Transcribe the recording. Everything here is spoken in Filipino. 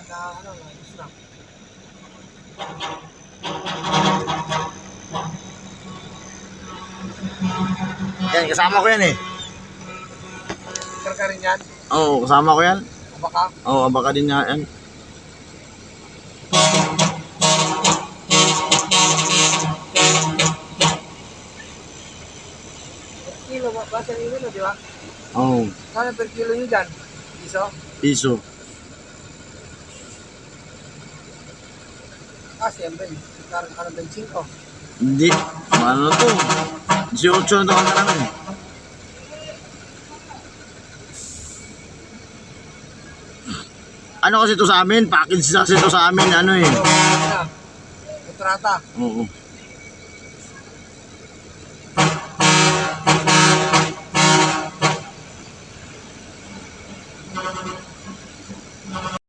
na ano, na. Yan, kasama ko yan eh. Karga rin yan? Oo, kasama ko yan. Abaka? Oo, abaka din nga yan. Kilo, basta yung kilo, di ba? Oo. Kano per kilo nyo dyan? Piso? Piso. Ah, siyempre. Ano ba yung 5? Hindi. Ano to? 18 na taon na namin. Ano kasi to sa amin? Package kasi to sa amin. Ano eh. Kontrata. Oo.